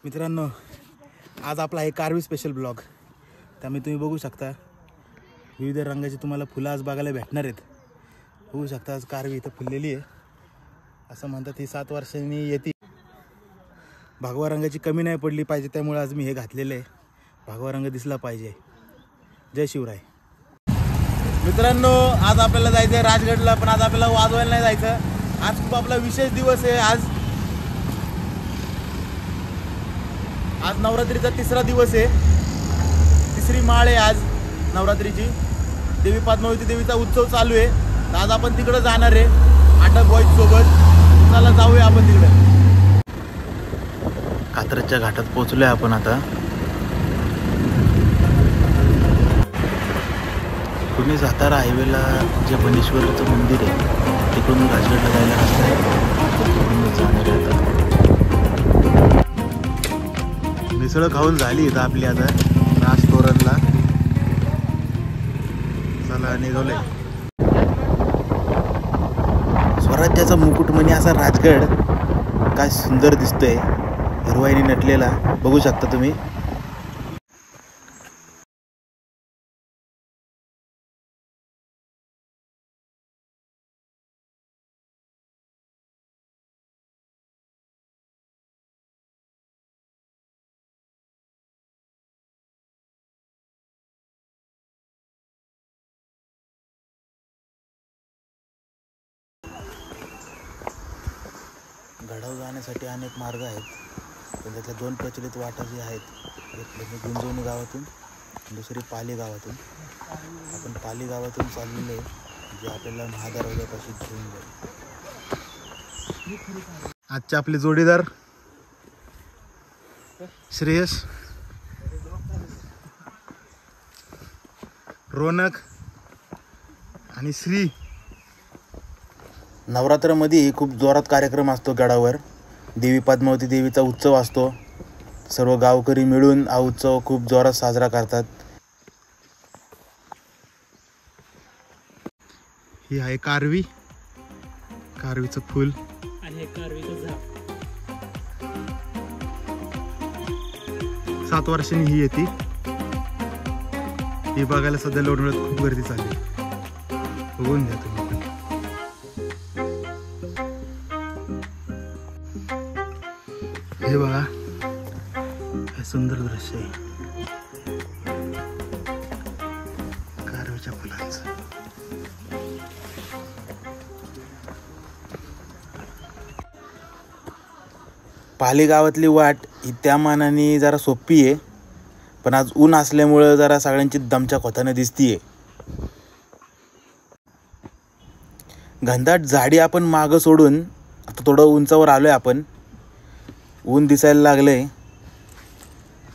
मित्रांनो, आज आपला आहे कारवी स्पेशल ब्लॉग. त्यामुळे तुम्ही बघू शकता विविध रंगाची तुम्हाला फुलं आज बघायला भेटणार आहेत. बघू शकता आज कारवी इथं फुललेली आहे. असं म्हणतात ही 7 वर्षांनी येते. भगवा रंगाची कमी नाही पडली पाहिजे, त्यामुळे आज मी हे घातलेलं आहे. भगवा रंग दिसला पाहिजे. जय शिवराय. मित्रांनो, आज आपल्याला जायचं आहे राजगडला, पण आज आपल्याला वाजवायला नाही जायचं. आज खूप आपला विशेष दिवस आहे. आज नवरात्रीचा 3रा दिवस आहे. 3री माळ आहे आज नवरात्रीची. देवी पद्मावती देवीचा उत्सव चालू आहे. तर आज आपण तिकडे जाणार आहे 8 बॉईज सोबत. चला जाऊया आपण तिकडे. कात्रजच्या घाटात पोहोचलोय आपण आता. पुणे सातारा हायवेला जे बनेश्वरचं मंदिर आहे तिकडून राजगडला जायला रस्ता आहे. तिकडून जाणार आहे आता. मिसळ खाऊन झाली इथं आपली आता राजतोरणला. चला निघालोय. स्वराज्याचा मुकुटमणी असा राजगड काय सुंदर दिसतोय, हिरवाईने नटलेला. बघू शकता तुम्ही. गडावर जाण्यासाठी अनेक मार्ग आहेत, पण त्यातल्या 2 प्रचलित वाटा जे आहेत, एक म्हणजे गुंजवणी गावातून, दुसरी पाली गावातून. आपण पाली गावातून चाललेलो आहे, जे आपल्याला महादरवाजापाशी घेऊन जाईल. आजचे आपले जोडीदार श्रेयस, रोनक आणि श्री. नवरात्रामध्ये खूप जोरात कार्यक्रम असतो गडावर. देवी पद्मावती देवीचा उत्सव असतो. सर्व गावकरी मिळून हा उत्सव खूप जोरात साजरा करतात. ही आहे कारवी, कारवीचं फूल आणि कारवीचं झाड. 7 वर्षांनी ही येते. ही बघायला सध्या लोणवळ्यात खूप गर्दी चालली. बघून घ्या तुम्ही. हे बघा, हे सुंदर दृश्य आहे कारवीच्या फुलांचं. पाली गावातली वाट ही त्या मानाने जरा सोपी आहे, पण आज ऊन असल्यामुळं जरा सगळ्यांची दमच्या खोताने दिसतीये. घनदाट झाडी आपण मागं सोडून आता थोडं उंचावर आलोय आपण. ऊन दिसायला लागलंय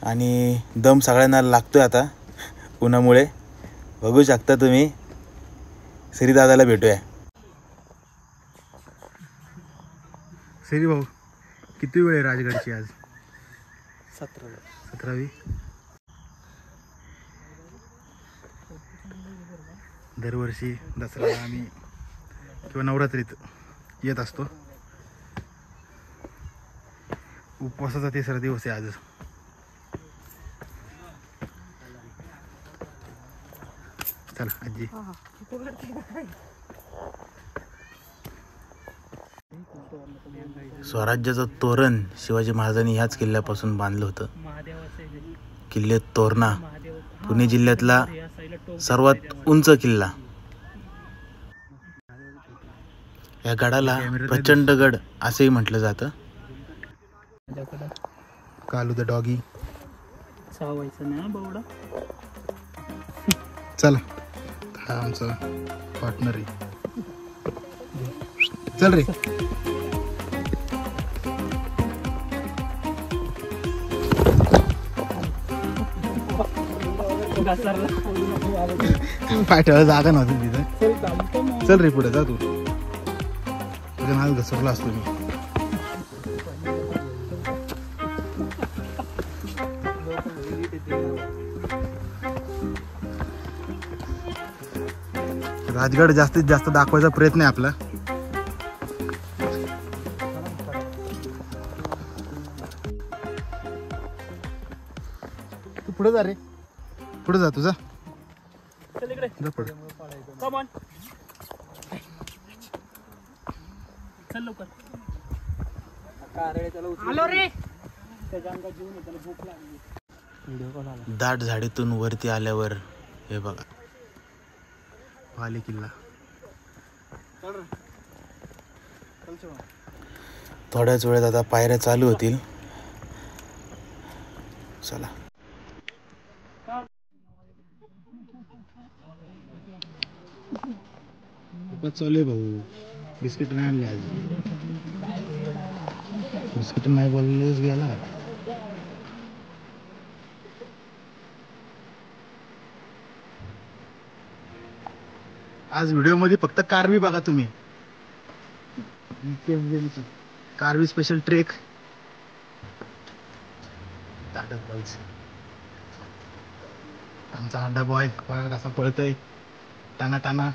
आणि दम सगळ्यांना लागतोय आता उन्हामुळे. बघू शकता तुम्ही. श्रीदादाला भेटूया. श्री भाऊ, किती वेळ आहे राजगडची आज? 17वी. दरवर्षी दसऱ्याला आम्ही किंवा नवरात्रीत येत असतो. उपवासाचा 3रा दिवस आहे आज. चला आजी. स्वराज्याचं तोरण शिवाजी महाराजांनी ह्याच किल्ल्यापासून बांधलं होतं. किल्ले तोरणा पुणे जिल्ह्यातला सर्वात उंच किल्ला. या गडाला प्रचंड गड असेही म्हटलं जातं. कालू द डॉगी. चला, हा आमचा पार्टनर आहे. चल रे. पाठवायला जागा नव्हती तिथं. चल रे पुढे जा तू. तुझ्या नाल घसरला असतो मी. राजगड जास्तीत जास्त दाखवायचा प्रयत्न आहे आपला. पुढे जा रे, पुढे जा तुझा. चल इकडे. जा पुढे. Come on. चल लवकर. आलो रे. त्याच्या अंगात जीवन आहे, त्याला भूक लागली. व्हिडिओ कॉल आला. दाट झाडीतून वरती आल्यावर हे बघा वाली किल्ला. थोड्याच वेळात आता पायऱ्या चालू होतील. चला. चालू आहे भाऊ. बिस्किट नाही आणले आज. बिस्किट नाही बोललेच गेला. आज व्हिडिओ मध्ये फक्त कारवी बघा तुम्ही. कारवी स्पेशल ट्रेक. आमचा अंडा बॉय कसा पळतोय टाना टाना.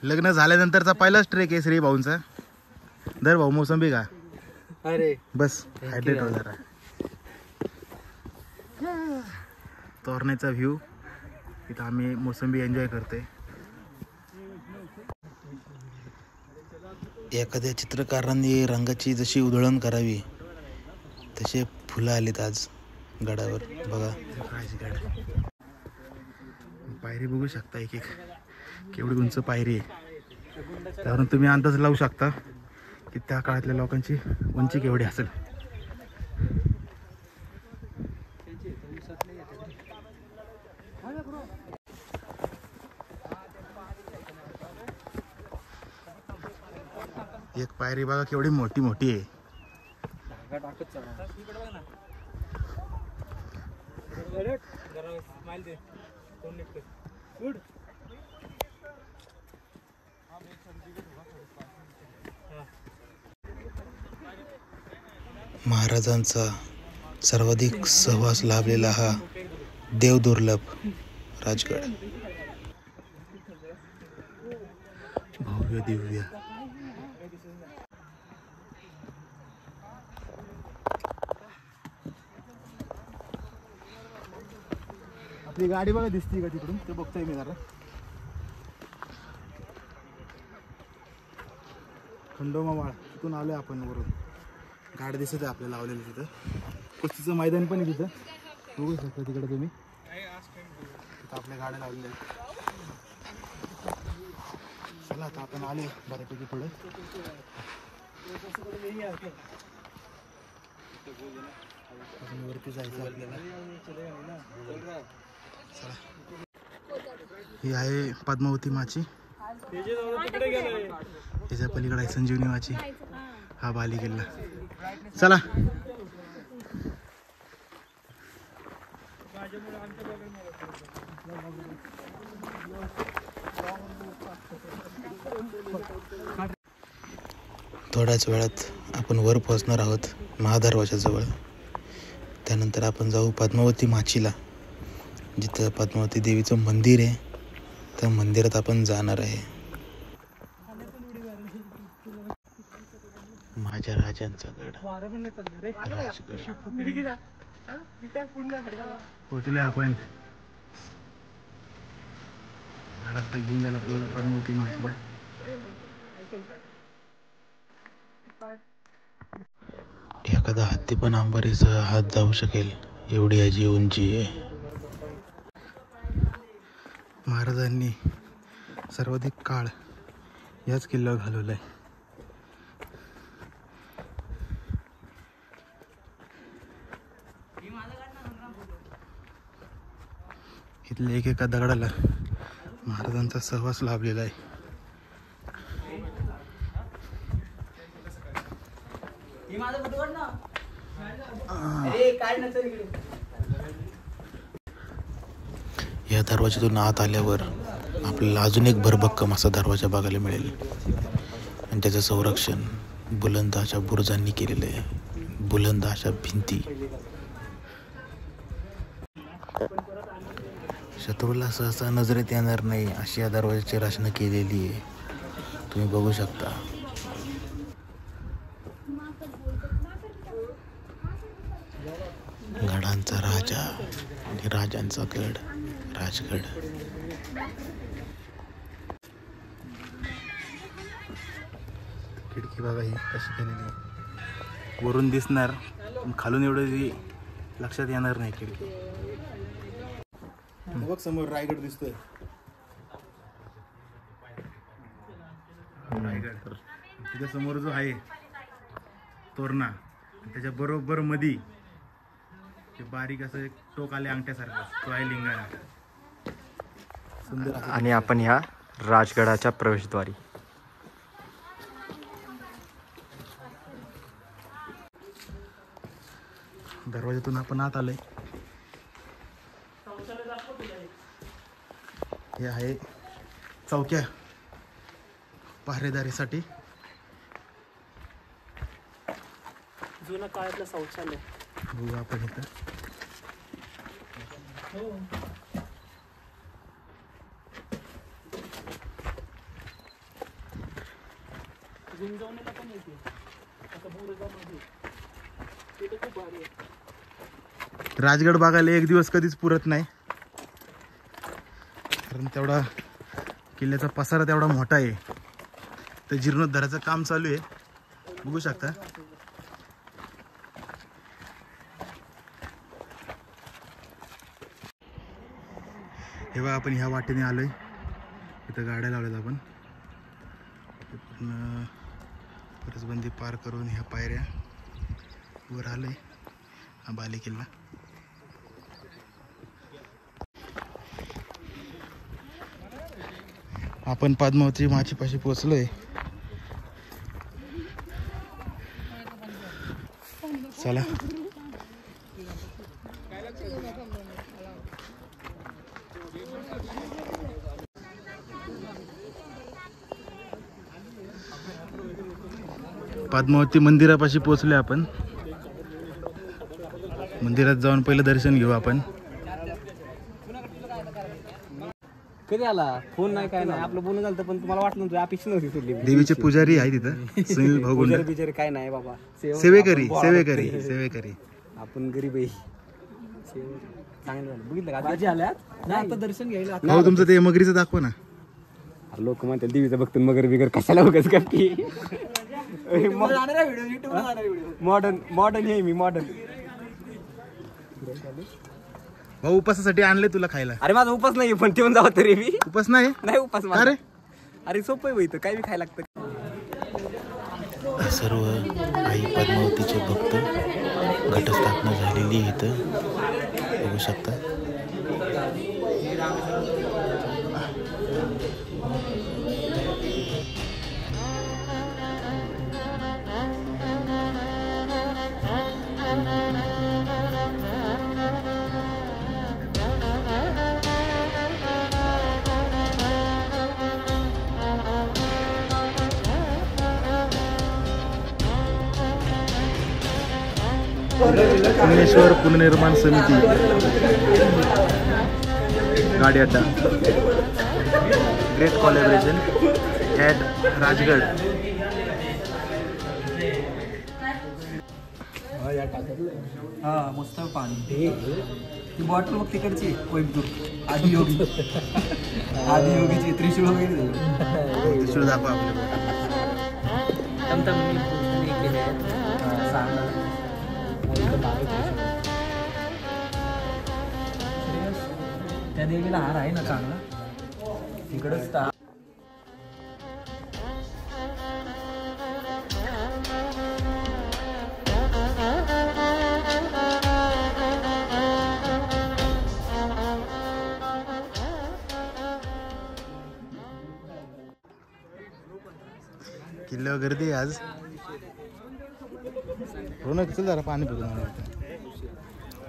लग्न झाल्यानंतरचा पहिलाच ट्रेक आहे श्री भाऊंचा. दर भाऊ मोसंबी का. अरे बस हायड्रेट हो जरा. तोरण्याचा व्ह्यू इथं आम्ही मोसंबी एन्जॉय करतोय. एखाद्या चित्रकारांनी रंगाची जशी उधळण करावी तसे फुलं आलीत आज गडावर. बघा पायरी बघू शकता एक एक केवढी उंच पायरी आहे. त्यावरून तुम्ही अंदाज लावू शकता की त्या काळातल्या लोकांची उंची केवढी असेल. एक पायरी बघा केवढी मोठी मोठी आहे. महाराजांचा सर्वाधिक सहवास लाभलेला हा देवदुर्लभ राजगड. भव्य दिव्य. आपली गाडी बघा दिसते का तिकडून, ते बघतोय मी जरा. खंडोबा माळ तिथून आलोय आपण वरून. गाडी दिसत आहे आपल्याला लावलेली तिथं. कुस्तीचं मैदान पण आहे तिथं बघू शकता तिकडे तुम्ही. तिथं आपल्या गाड्या लावलेल्या आहेत. चला आता आपण आले बऱ्यापैकी पुढे. वरती जायचं आपल्याला. चला. ही आहे पद्मावती माची. त्याच्या पलीकडे आहे संजीवनी माची. हा बाली किल्ला. चला. थोड्याच वेळात आपण वर पोहोचणार आहोत महादरवाजा जवळ. त्यानंतर आपण जाऊ पद्मावती माचीला, जिथं पद्मावती देवीचं मंदिर आहे. त्या मंदिरात आपण जाणार आहे. माझ्या राजांचा गड पोचले आपण. घेऊन जायला पद्मावती माचीला. एखादा हत्ती पण अंबारीसह हात जाऊ शकेल एवढी याची उंची आहे. महाराजांनी सर्वाधिक काळ याच किल्ल्यावर घालवलाय. इथल्या एकेका दगडाला महाराजांचा सहवास लाभलेला आहे. या दरवाजातून आत आल्यावर आपल्याला अजून एक भरभक्कम असा दरवाजा बघायला मिळेल. आणि त्याचं संरक्षण बुलंद अशा बुरुजांनी केलेलं आहे. बुलंद अशा भिंती. शत्रूला सहसा नजरेत येणार नाही अशी या दरवाजाची रचना केलेली आहे. तुम्ही बघू शकता. गडांचा राजा आणि राजांचा गड, राजगड. खिडकी बघा ही कशी केलेली आहे. वरून दिसणार पण खालून एवढं लक्षात येणार नाही खिडकी. बघ समोर रायगड दिसतोय. रायगड तिथे समोर जो आहे तोरणा, त्याच्या बरोबर मधी ते बारीक असं एक टोक आले अंगठ्यासारखं, तो आहे लिंगाणा. सुंदर. आणि आपण ह्या राजगडाच्या प्रवेशद्वारी. दरवाजातून आपण आत आलोय. हे आहे चौक्या पहारेदारीसाठी. जुनं काळातलं शौचालय बघू आपण इथं. गुंजवणीला पण येते आता बुरुजामध्ये. तिथे खूप भारी आहे. राजगड बघायला एक दिवस कधीच पुरत नाही, कारण तेवढा किल्ल्याचा पसारा तेवढा मोठा आहे. तर जीर्णोद्धाराचं काम चालू आहे, बघू शकता. तेव्हा आपण ह्या वाटेने आलोय. इथं गाड्या लावल्यात आपण. परसबंदी पार करून ह्या पायऱ्या वर आलोय. हा बाले किल्ला. आपण पद्मावती माचीपाशी पोहोचलोय. चला. पद्मावती मंदिरापाशी पोहोचले आपण. मंदिरात जाऊन पहिलं दर्शन घेऊ आपण. कधी आला फोन नाही काय नाही आपलं बोलणं झालं, पण तुम्हाला वाटलं नव्हतं, अपेक्षा नव्हती तुझी. देवीचे पुजारी आहे तिथं, सुनील भाऊ गुंड. बिचारे काय नाही बाबा, सेवेकरी. आपण गरीब आहे. चांगलं झालं बघितलं का भाजी आल्यात आता दर्शन घ्यायला. भाऊ तुमचं ते मगरीचं दाखवा ना. लोक म्हणतात देवीचं बघतो मगर बिगर कशाला उगाच करते. मॉडर्न हे मी मॉडर्न. भाऊ उपासासाठी आणले तुला खायला. अरे माझा उपास नाही पण ठेवून जावं तरी मी. उपास नाही उपास अरे. अरे सोपं आहे इथं, काय बी खायला लागतं. सर्व आई पद्मावतीचे भक्त घटस्थापना झालेली आहे इथं, बघू शकता. पुणेश्वर पुनर्निर्माण समिती गाडी अड्डा. Great collaboration at Rajgad. हा मस्त पाणी. ही बॉटल मग तिकडची कोईमतूर आदियोगीची त्रिशूळ वगैरे त्रिशूळ दाखवा आपल्याला. त्या देवीला हार आहे ना चांगला तिकडच. किल्ल्यावर गर्दी आहे आज. रोनक चल जरा पाणी पिऊन.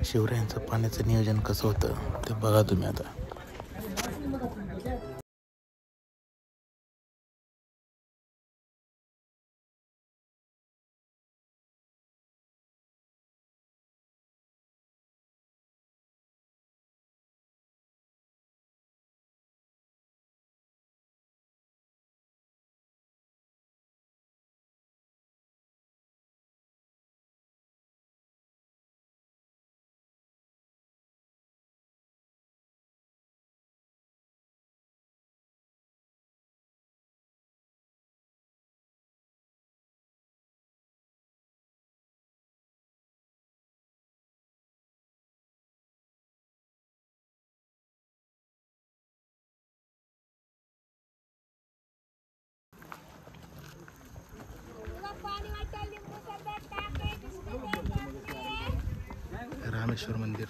शिवरायांचं पाण्याचं नियोजन कसं होतं ते बघा तुम्ही आता. रामेश्वर मंदिर.